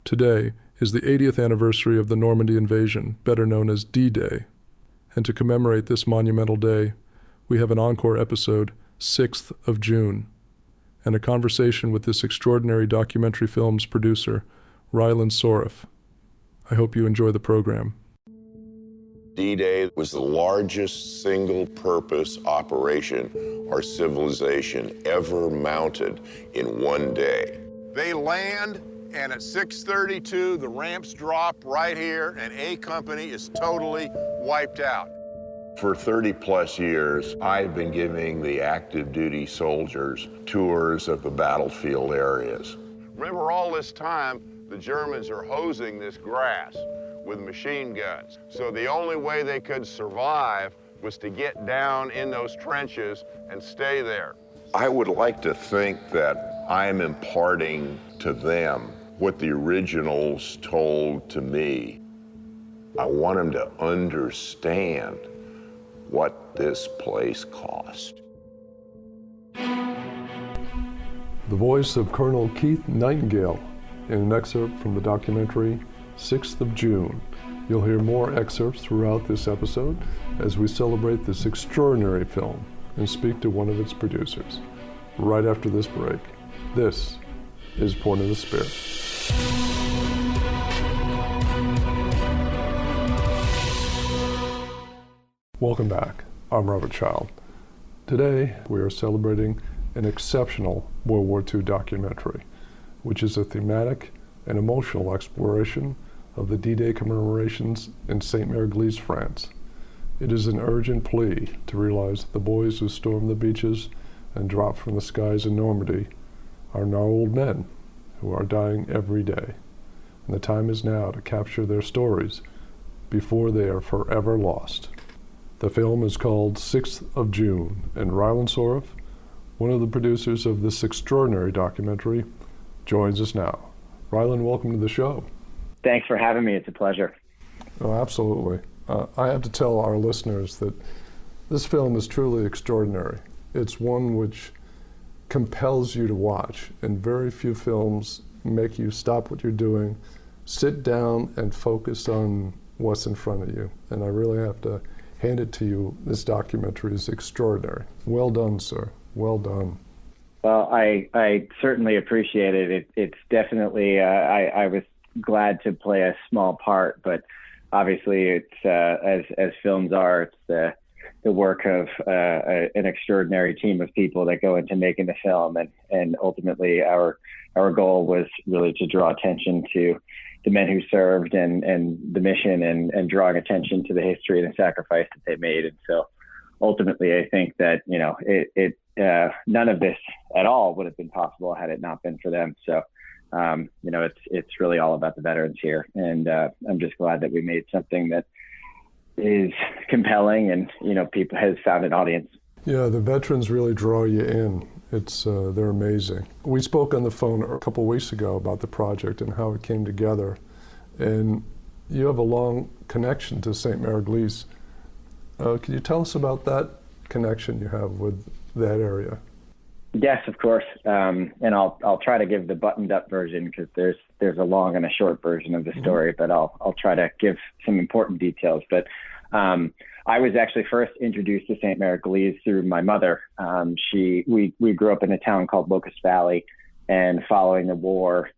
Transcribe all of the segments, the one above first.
Today is the 80th anniversary of the Normandy invasion, better known as D-Day. And to commemorate this monumental day, we have an encore episode, 6th of June, and a conversation with this extraordinary documentary film's producer, Rylan Soref. I hope you enjoy the program. D-Day was the largest single-purpose operation our civilization ever mounted in one day. They land, and at 6:32, the ramps drop right here, and A Company is totally wiped out. For 30-plus years, I've been giving the active duty soldiers tours of the battlefield areas. Remember, all this time, the Germans are hosing this grass with machine guns. So the only way they could survive was to get down in those trenches and stay there. I would like to think that I'm imparting to them what the originals told to me. I want them to understand what this place cost. The voice of Colonel Keith Nightingale in an excerpt from the documentary 6th of June. You'll hear more excerpts throughout this episode as we celebrate this extraordinary film and speak to one of its producers. Right after this break, this is Born of the Spirit. Welcome back. I'm Robert Child. Today, we are celebrating an exceptional World War II documentary, which is a thematic and emotional exploration of the D-Day commemorations in Sainte-Mère-Église, France. It is an urgent plea to realize that the boys who stormed the beaches and dropped from the skies in Normandy are now old men who are dying every day. And the time is now to capture their stories before they are forever lost. The film is called 6th of June, and Rylan Soref, one of the producers of this extraordinary documentary, joins us now. Rylan, welcome to the show. Thanks for having me. It's a pleasure. Oh, absolutely. I have to tell our listeners that this film is truly extraordinary. It's one which compels you to watch, and very few films make you stop what you're doing, sit down, and focus on what's in front of you. And I really have to hand it to you. This documentary is extraordinary. Well done, sir. Well done. Well, I certainly appreciate it. It's definitely, I was glad to play a small part, but obviously it's, as films are, it's the work of an extraordinary team of people that go into making the film. And ultimately our goal was really to draw attention to the men who served and the mission and drawing attention to the history and the sacrifice that they made. And so ultimately, I think that, none of this at all would have been possible had it not been for them. So, it's really all about the veterans here. And I'm just glad that we made something that is compelling and, people has found an audience. Yeah, the veterans really draw you in. They're amazing. We spoke on the phone a couple of weeks ago about the project and how it came together. And you have a long connection to Sainte-Mère-Église. Can you tell us about that connection you have with that area? Yes, of course. And I'll try to give the buttoned up version because there's a long and a short version of the story, but I'll try to give some important details. But I was actually first introduced to Sainte-Mère-Église through my mother. We grew up in a town called Locust Valley, and following the war,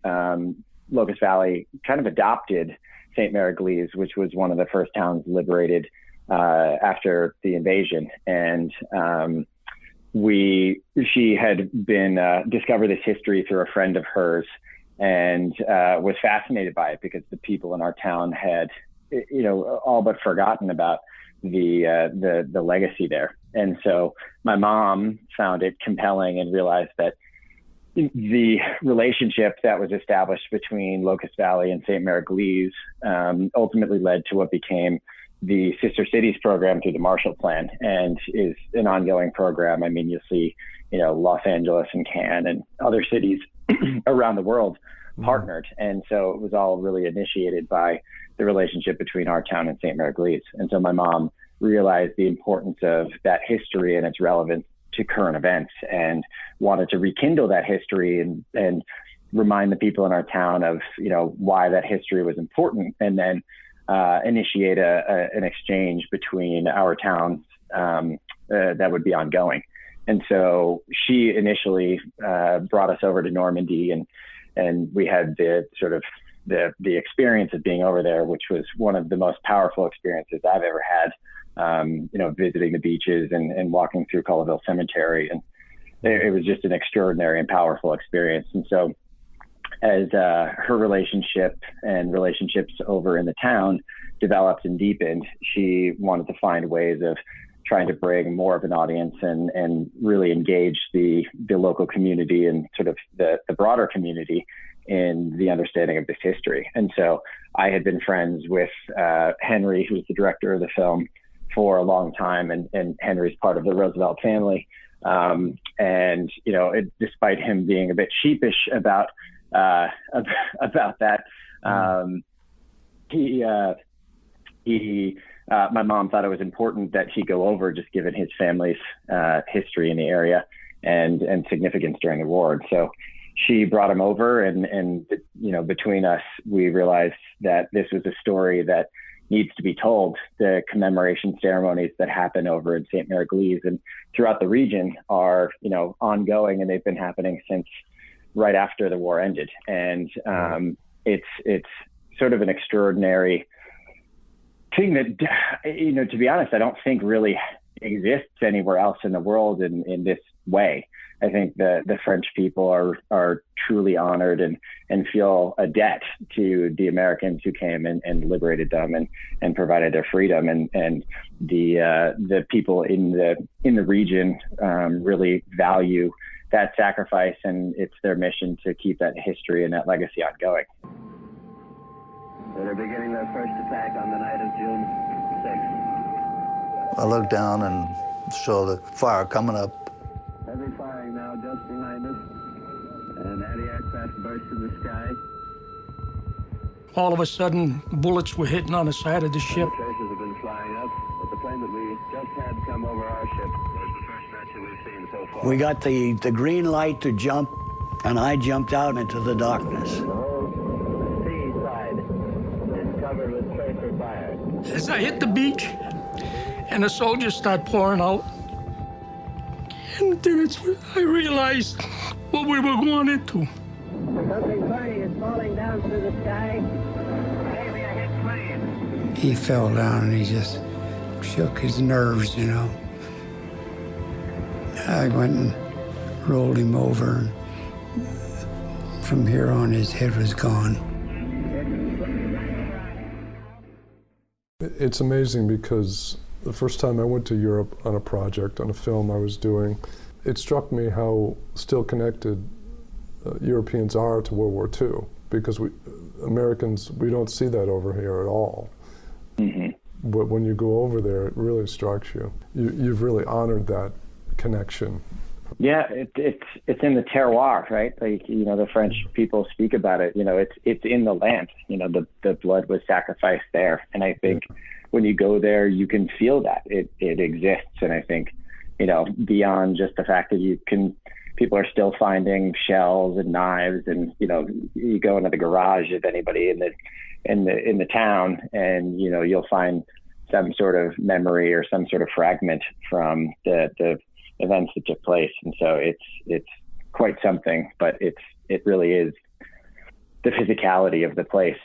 Locust Valley kind of adopted Sainte-Mère-Église, which was one of the first towns liberated after the invasion. And she had been discovered this history through a friend of hers, and was fascinated by it because the people in our town had, all but forgotten about the legacy there. And so my mom found it compelling and realized that the relationship that was established between Locust Valley and Sainte-Mère-Église ultimately led to what became the Sister Cities program through the Marshall Plan, and is an ongoing program. I mean, you'll see, Los Angeles and Cannes and other cities around the world partnered. And so it was all really initiated by the relationship between our town and Sainte-Mère-Église. And so my mom realized the importance of that history and its relevance to current events, and wanted to rekindle that history and remind the people in our town of, why that history was important, and then initiate an exchange between our towns that would be ongoing. And so she initially brought us over to Normandy, and we had the sort of the experience of being over there, which was one of the most powerful experiences I've ever had. Visiting the beaches and walking through Colleyville Cemetery, and it was just an extraordinary and powerful experience. And so, as her relationship and relationships over in the town developed and deepened, she wanted to find ways of trying to bring more of an audience and really engage the local community and sort of the broader community in the understanding of this history. And so I had been friends with Henry, who's the director of the film, for a long time, and Henry's part of the Roosevelt family. Despite him being a bit sheepish about that, my mom thought it was important that he go over, just given his family's history in the area and significance during the war. And so she brought him over, and between us, we realized that this was a story that needs to be told. The commemoration ceremonies that happen over in Sainte-Mère-Église and throughout the region are, ongoing, and they've been happening since right after the war ended. And it's sort of an extraordinary thing that, to be honest, I don't think really exists anywhere else in the world in this way. I think the French people are truly honored and feel a debt to the Americans who came and liberated them and provided their freedom. And the people in the region really value that sacrifice, and it's their mission to keep that history and that legacy ongoing. They're beginning their first attack on the night of June 6th. I looked down and saw the fire coming up. Heavy firing now just behind us. An anti-aircraft burst in the sky. All of a sudden, bullets were hitting on the side of the ship. Traces have been flying up, but the plane that we just had come over our ship was the first match that we've seen so far. We got the green light to jump, and I jumped out into the darkness. The whole sea side is covered with tracer fire. As I hit the beach, and the soldiers start pouring out, and then it's when I realized what we were going into. Something funny is falling down through the sky. Maybe a hit plane. He fell down and he just shook his nerves, I went and rolled him over, and from here on his head was gone. It's amazing because the first time I went to Europe on a project, on a film I was doing, it struck me how still connected Europeans are to World War II, because Americans, we don't see that over here at all. Mm-hmm. But when you go over there, it really strikes you. You've really honored that connection. Yeah, it's in the terroir, right? Like, the French people speak about it. It's in the land. The blood was sacrificed there, and I think when you go there, you can feel that it exists. And I think, beyond just the fact that people are still finding shells and knives, and you go into the garage of anybody in the town, and you'll find some sort of memory or some sort of fragment from the events that took place. And so it's quite something, but it really is, the physicality of the place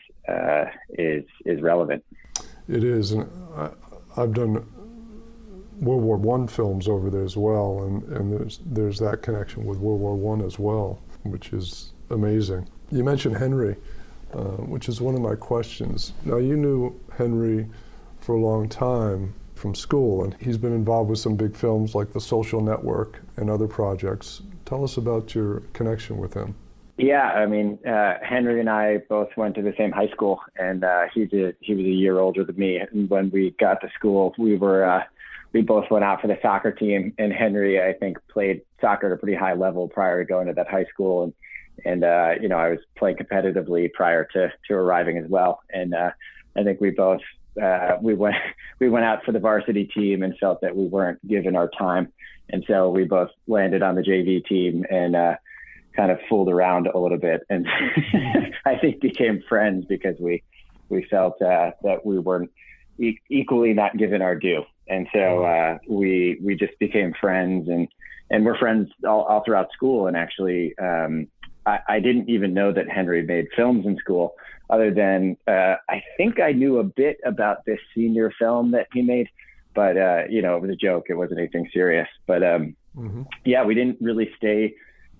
is relevant. It is, and I've done World War I films over there as well, and there's that connection with World War I as well, which is amazing. You mentioned Henry, which is one of my questions. Now, you knew Henry for a long time from school, and he's been involved with some big films like The Social Network and other projects. Tell us about your connection with him. Yeah, I mean, Henry and I both went to the same high school, and he was a year older than me. And when we got to school, we both went out for the soccer team, and Henry, I think, played soccer at a pretty high level prior to going to that high school. And I was playing competitively prior to arriving as well. And I think we both, we went out for the varsity team and felt that we weren't given our time. And so we both landed on the JV team, and kind of fooled around a little bit, and I think became friends because we felt that we weren't equally not given our due. And so we just became friends, and we're friends all throughout school. And actually, I didn't even know that Henry made films in school, other than I think I knew a bit about this senior film that he made, but it was a joke. It wasn't anything serious. But yeah, we didn't really stay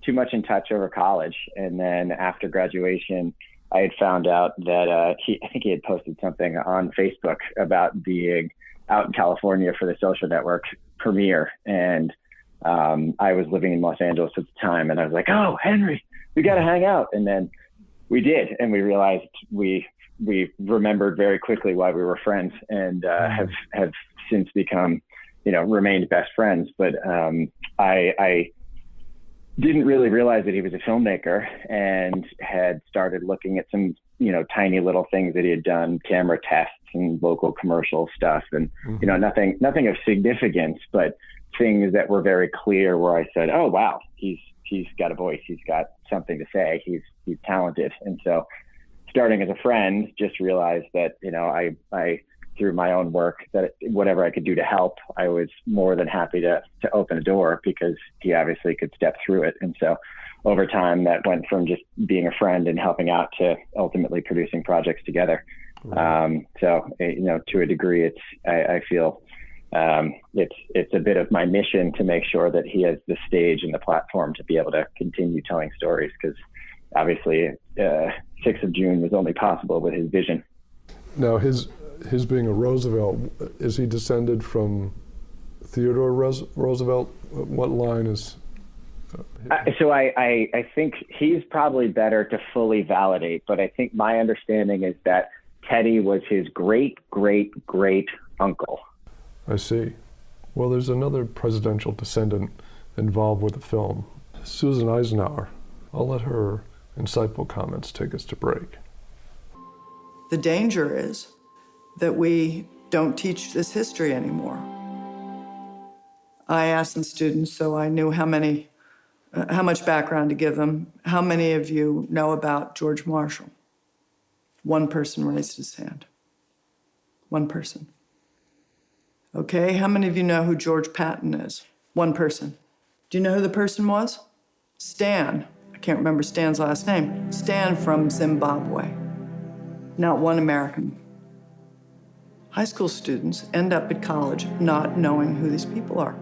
too much in touch over college. And then after graduation, I had found out that I think he had posted something on Facebook about being out in California for the Social Network premiere. And I was living in Los Angeles at the time, and I was like, oh, Henry, we got to hang out. And then we did, and we realized we remembered very quickly why we were friends, and have since become, remained best friends. But I didn't really realize that he was a filmmaker, and had started looking at some, tiny little things that he had done, camera tests and local commercial stuff, and nothing of significance, but things that were very clear where I said, oh wow, he's got a voice, he's got something to say, he's talented. And so, starting as a friend, just realized that I through my own work, that whatever I could do to help, I was more than happy to open a door, because he obviously could step through it. And so over time, that went from just being a friend and helping out to ultimately producing projects together. Right. So, to a degree, I feel it's a bit of my mission to make sure that he has the stage and the platform to be able to continue telling stories, because obviously 6th of June was only possible with his vision. Now, his being a Roosevelt, is he descended from Theodore Roosevelt? What line is? So I think he's probably better to fully validate, but I think my understanding is that Teddy was his great uncle. I see. Well, there's another presidential descendant involved with the film, Susan Eisenhower. I'll let her insightful comments take us to break. The danger is that we don't teach this history anymore. I asked some students, so I knew how much background to give them. How many of you know about George Marshall? One person raised his hand. One person. Okay, how many of you know who George Patton is? One person. Do you know who the person was? Stan. I can't remember Stan's last name. Stan from Zimbabwe. Not one American. High school students end up at college not knowing who these people are.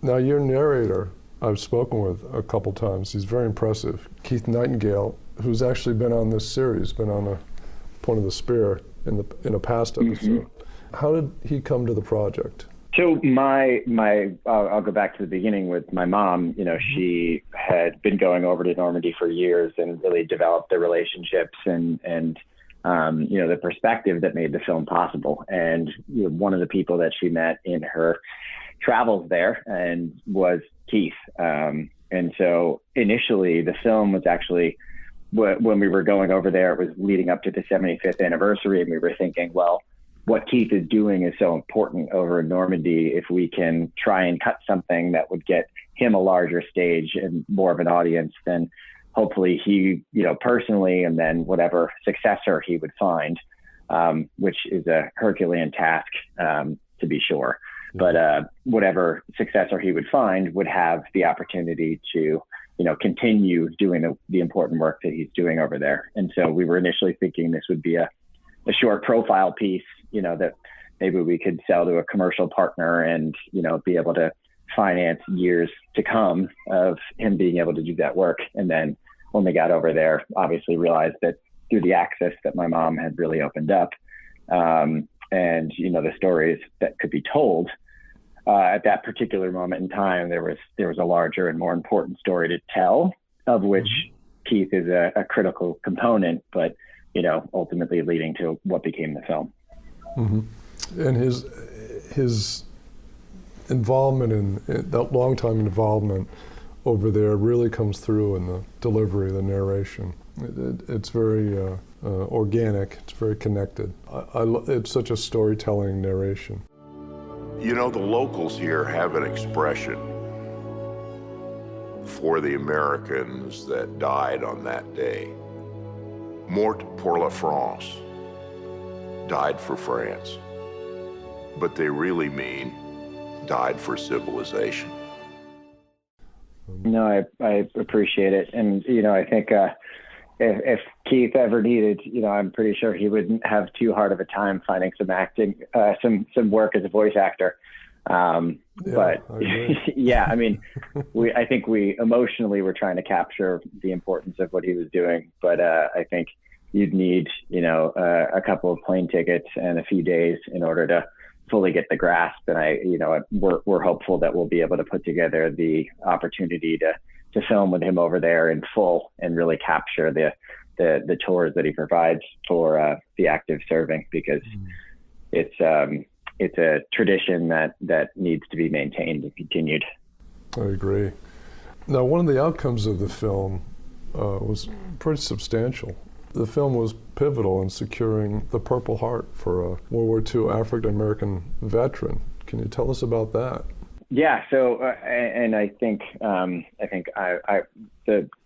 Now, your narrator, I've spoken with a couple times. He's very impressive. Keith Nightingale, who's actually been on this series, been on a Point of the Spear in a past episode. How did he come to the project? So I'll go back to the beginning with my mom. She had been going over to Normandy for years and really developed the relationships and the perspective that made the film possible. And one of the people that she met in her travels there and was Keith. And so initially the film was actually, when we were going over there, it was leading up to the 75th anniversary. And we were thinking, well, what Keith is doing is so important over in Normandy. If we can try and cut something that would get him a larger stage and more of an audience, then hopefully he, personally, and then whatever successor he would find, which is a Herculean task, to be sure. But whatever successor he would find would have the opportunity to, continue doing the important work that he's doing over there. And so we were initially thinking this would be a short profile piece, that maybe we could sell to a commercial partner and, be able to finance years to come of him being able to do that work. And then when we got over there, obviously realized that through the access that my mom had really opened up, and, the stories that could be told, at that particular moment in time, there was a larger and more important story to tell, of which Keith is a critical component, but, ultimately leading to what became the film. And his involvement in that long-time involvement over there really comes through in the delivery, the narration. It's very organic. It's very connected. It's such a storytelling narration. The locals here have an expression. for the Americans that died on that day. Mort pour la France, died for France. But they really mean died for civilization. No, I appreciate it. And, I think if Keith ever needed, I'm pretty sure he wouldn't have too hard of a time finding some acting, some work as a voice actor. But yeah, I mean, I think we emotionally were trying to capture the importance of what he was doing. But I think you'd need, a couple of plane tickets and a few days in order to fully get the grasp. And we're hopeful that we'll be able to put together the opportunity to film with him over there in full and really capture the tours that he provides for the active serving, because it's a tradition that needs to be maintained and continued. I agree. Now, one of the outcomes of the film was pretty substantial. The film was pivotal in securing the Purple Heart for a World War II African-American veteran. Can you tell us about that? Yeah. So, and I think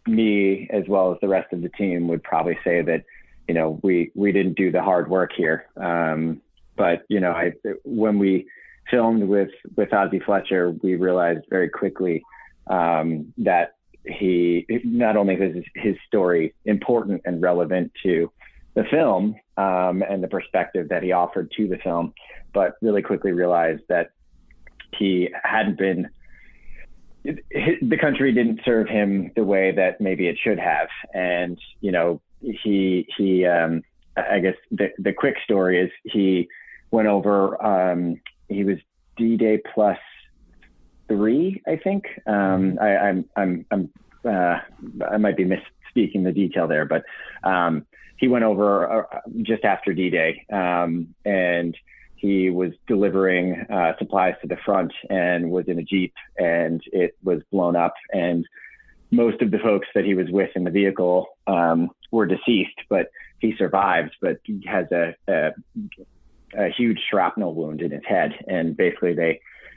me as well as the rest of the team would probably say that, we didn't do the hard work here. But when we filmed with Ozzie Fletcher, we realized very quickly that he not only is his story important and relevant to the film and the perspective that he offered to the film, but really quickly realized that he hadn't been, the country didn't serve him the way that maybe it should have. And, he I guess the quick story is he went over, he was D-Day plus 3, I think. I might be misspeaking the detail there, but he went over just after D-Day, and he was delivering supplies to the front and was in a Jeep, and it was blown up, and most of the folks that he was with in the vehicle were deceased, but he survived, but he has a huge shrapnel wound in his head, and basically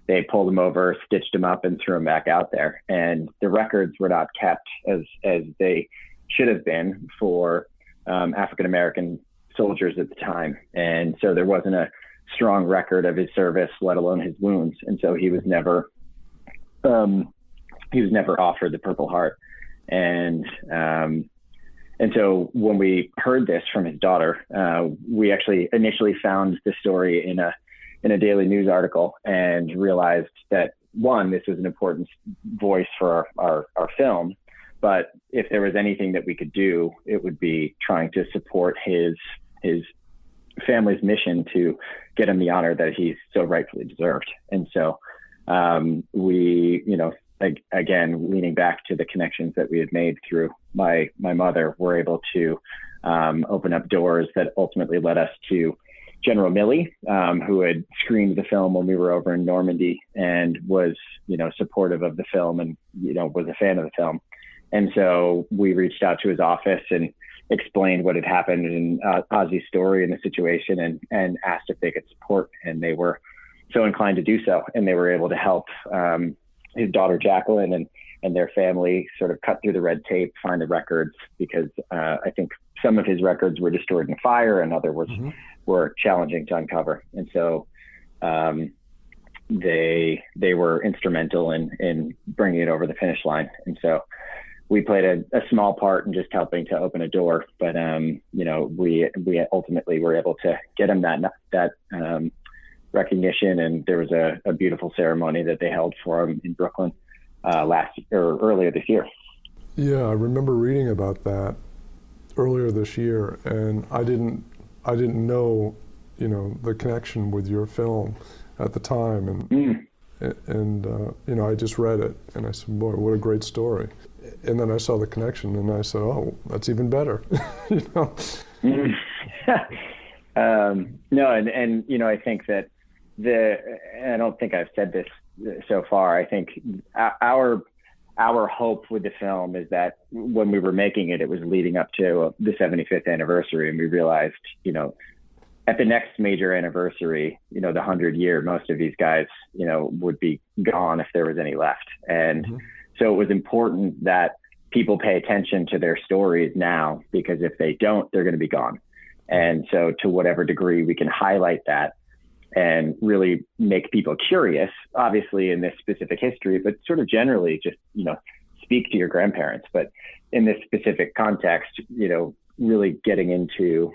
they pulled him over, stitched him up, and threw him back out there. And the records were not kept as they should have been for African-American soldiers at the time. And so there wasn't a strong record of his service, let alone his wounds. And so he was never offered the Purple Heart. And so when we heard this from his daughter, we actually initially found the story in a daily news article and realized that, one, this was an important voice for our film, but if there was anything that we could do, it would be trying to support his family's mission to get him the honor that he's so rightfully deserved. And so we, again, leaning back to the connections that we had made through my mother, were able to open up doors that ultimately led us to General Milley, who had screened the film when we were over in Normandy and was, supportive of the film and, was a fan of the film. And so we reached out to his office and explained what had happened in Ozzie's story and the situation, and asked if they could support. And they were so inclined to do so. And they were able to help his daughter, Jacqueline, and their family sort of cut through the red tape, find the records, because I think some of his records were destroyed in fire and other were challenging to uncover. And so they were instrumental in bringing it over the finish line. And so we played a small part in just helping to open a door, but we ultimately were able to get him that recognition, and there was a beautiful ceremony that they held for him in Brooklyn earlier this year. Yeah, I remember reading about that earlier this year, and I didn't know, the connection with your film at the time, and I just read it, and I said, boy, what a great story. And then I saw the connection, and I said, oh, that's even better. No, and I think that I don't think I've said this so far. I think our hope with the film is that when we were making it, it was leading up to the 75th anniversary, and we realized, at the next major anniversary, the 100-year, most of these guys, would be gone if there was any left. And So it was important that people pay attention to their stories now, because if they don't, they're going to be gone. And so to whatever degree we can highlight that and really make people curious, obviously in this specific history, but sort of generally just, speak to your grandparents. But in this specific context, really getting into,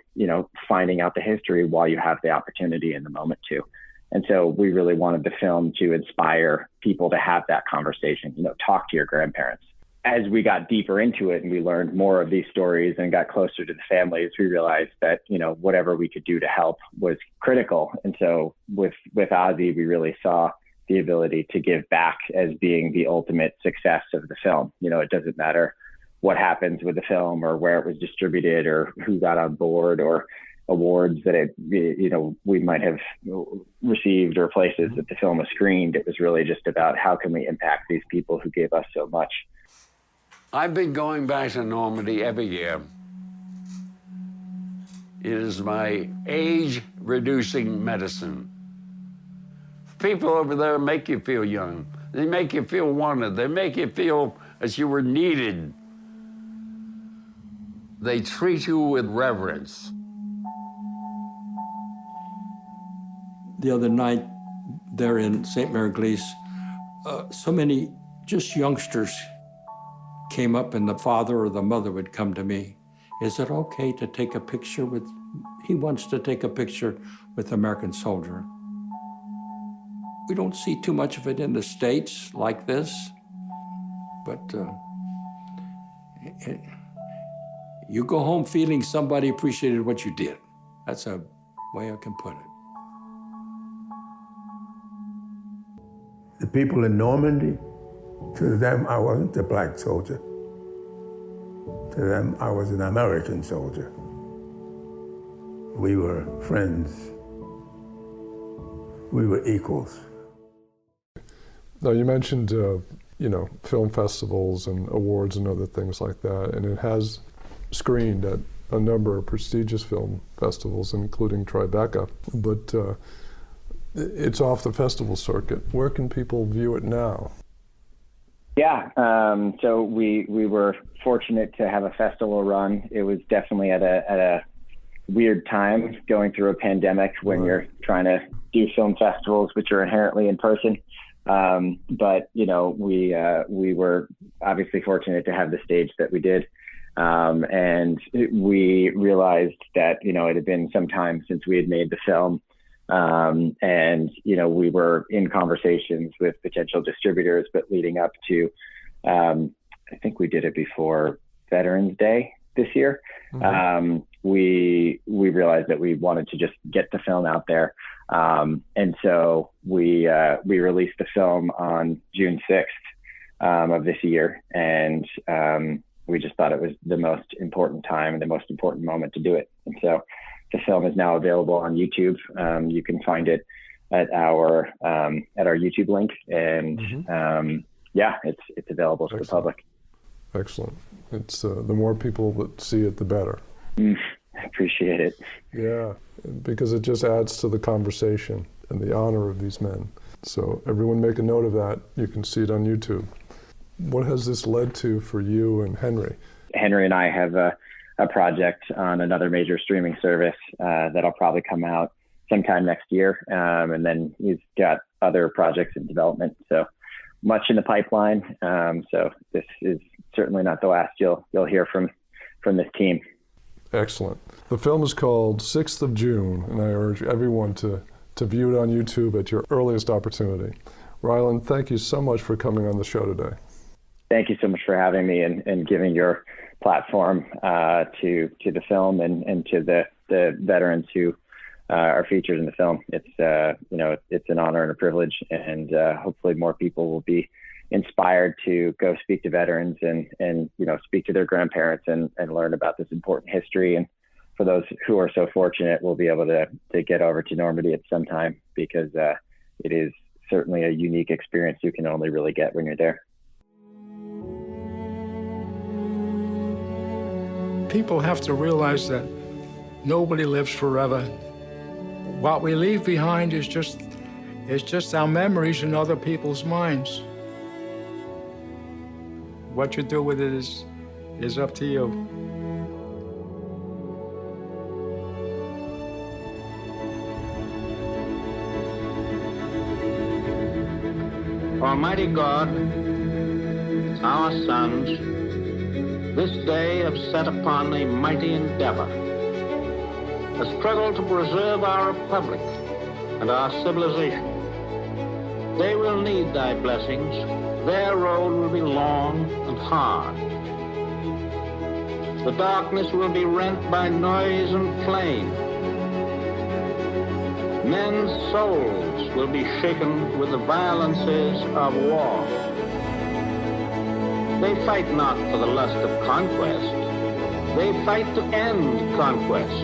finding out the history while you have the opportunity in the moment to. And so we really wanted the film to inspire people to have that conversation, talk to your grandparents. As we got deeper into it and we learned more of these stories and got closer to the families, we realized that, whatever we could do to help was critical. And so with Ozzy, we really saw the ability to give back as being the ultimate success of the film. It doesn't matter what happens with the film or where it was distributed or who got on board or awards that we might have received or places that the film was screened. It was really just about how can we impact these people who gave us so much. I've been going back to Normandy every year. It is my age-reducing medicine. People over there make you feel young. They make you feel wanted. They make you feel as you were needed. They treat you with reverence. The other night, there in Sainte-Mère-Église, so many just youngsters came up, and the father or the mother would come to me. Is it okay to take a picture with, he wants to take a picture with an American soldier. We don't see too much of it in the States like this, but you go home feeling somebody appreciated what you did. That's a way I can put it. The people in Normandy, to them, I wasn't a black soldier. To them, I was an American soldier. We were friends. We were equals. Now, you mentioned, film festivals and awards and other things like that, and it has screened at a number of prestigious film festivals, including Tribeca, but it's off the festival circuit. Where can people view it now? Yeah, so we were fortunate to have a festival run. It was definitely at a weird time going through a pandemic when you're trying to do film festivals, which are inherently in person. But we were obviously fortunate to have the stage that we did. And we realized that, it had been some time since we had made the film. And we were in conversations with potential distributors, but leading up to, I think we did it before Veterans Day this year. Mm-hmm. We realized that we wanted to just get the film out there. And so we released the film on June 6th of this year. And we just thought it was the most important time and the most important moment to do it. And so the film is now available on YouTube. You can find it at our YouTube link, and it's available to the public. Excellent. It's the more people that see it, the better. I appreciate it. Yeah, because it just adds to the conversation and the honor of these men. So everyone make a note of that. You can see it on YouTube. What has this led to for you and Henry? Henry and I have a project on another major streaming service that'll probably come out sometime next year. And then he's got other projects in development. So much in the pipeline. So this is certainly not the last you'll hear from this team. Excellent. The film is called 6th of June, and I urge everyone to view it on YouTube at your earliest opportunity. Rylan, thank you so much for coming on the show today. Thank you so much for having me and giving your platform to the film and to the veterans who are featured in the film. It's it's an honor and a privilege, and hopefully more people will be inspired to go speak to veterans and speak to their grandparents and learn about this important history. And for those who are so fortunate, we'll be able to get over to Normandy at some time, because it is certainly a unique experience you can only really get when you're there. People have to realize that nobody lives forever. What we leave behind is just our memories in other people's minds. what you do with it is up to you. Almighty God, our sons, this day have set upon a mighty endeavor, a struggle to preserve our republic and our civilization. They will need thy blessings. Their road will be long and hard. The darkness will be rent by noise and flame. Men's souls will be shaken with the violences of war. They fight not for the lust of conquest. They fight to end conquest.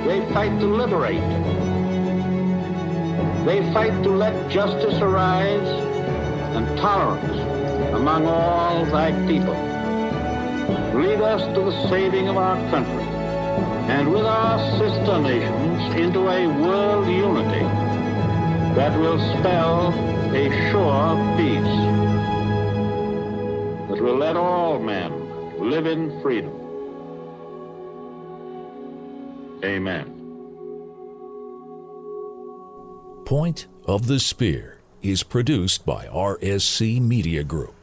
They fight to liberate. They fight to let justice arise and tolerance among all thy people. Lead us to the saving of our country, and with our sister nations into a world unity that will spell a sure peace, that will let all men live in freedom. Amen. Point of the Spear is produced by RSC Media Group.